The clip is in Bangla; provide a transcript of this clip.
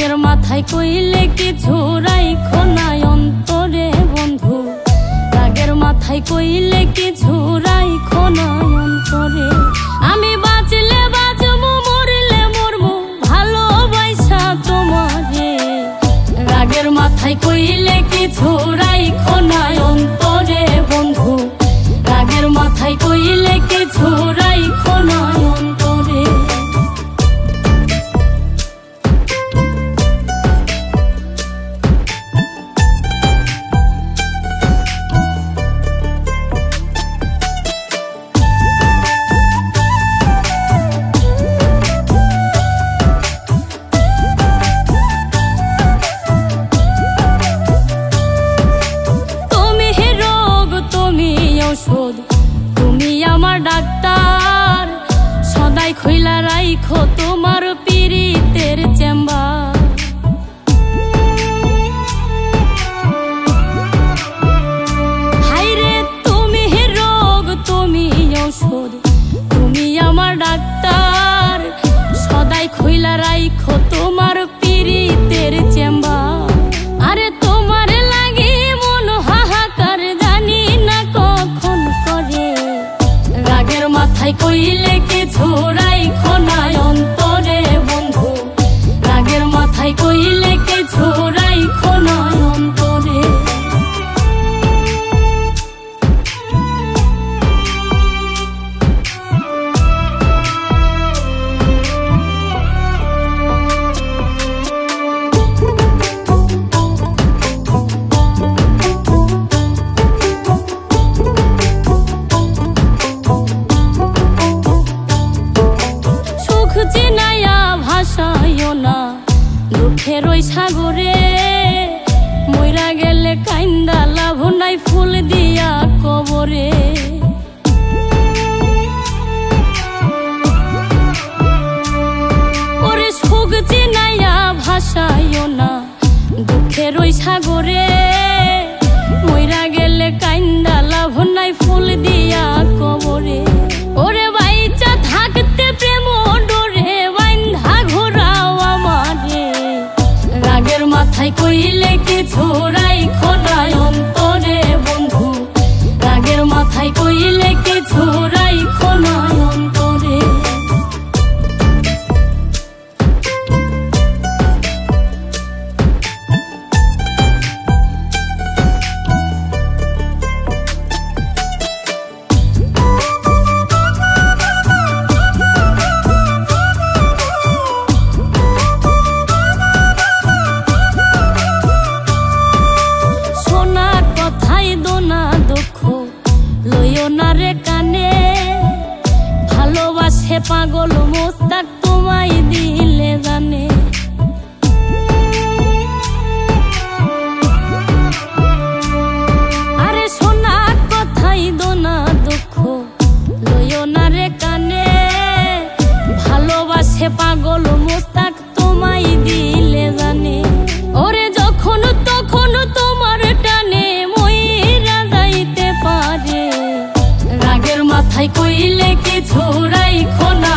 রাগের মাথায় কইলে কিছু রাইখো না অন্তরে বন্ধু, রাগের মাথায় কইলে কিছু রাইখো না অন্তরে। আমি বাঁচলে বাঁচবো, মরলে মরবো, ভালোবাসা তোমারে। রাগের মাথায় কইলে কিছু রাইখো না অন্তরে বন্ধু, রাগের মাথায় কইলে কিছু রাইখো না অন্তরে। তুমি আমার ডাক্তার, সদাই খইলা রাইখো তোমার পীড়িতের চেম্বার। হাইরে তুমি রোগ, তুমি ঔষধ, তুমি আমার ডাক্তার, সদাই খইলা রাইখো তোমার পীড়িতের চেম্বার। আরে তোমার লাগে মন হাহাকার, জানি না কখন করে। রাগের মাথায় কইলে কিছু রাইখো না অন্তরে বন্ধু, রাগের মাথায় কইলে কিছু রাইখো না অন্তরে। দুঃখের ওই সাগরে মইরা গেলে কাইন্দা লাভ নাই, ফুল দিয়া কবরে। ওরে সুখ চিনাইয়া ভাসাইও না দুঃখের ওই সাগরে, মইরা গেলে কাইন্দা লাভ নাই, ফুল দিয়া কবরে। ওরে বাইচা থাকতে প্রেম ডোরে বাইন্ধা ঘোরাও আমারে। রাগের মাথায় কইলে কিছু রাইখো না অন্তরে বন্ধু, রাগের মাথায় কইলে কিছু রাইখো না অন্তরে। কানে ভালোবাসে পাগল মোস্তাক তোমায় দিলে জানে। আরে সোনা কথাই দোনা দুঃখ লইও না রে কানে, ভালোবাসে পাগল মোস্তাক তোমায় দিলে জানে। ওরে যখন তখন তোমার টানে মইরা যাইতে পারে। রাগের মাথায় কইলে কিছু রাইখো না।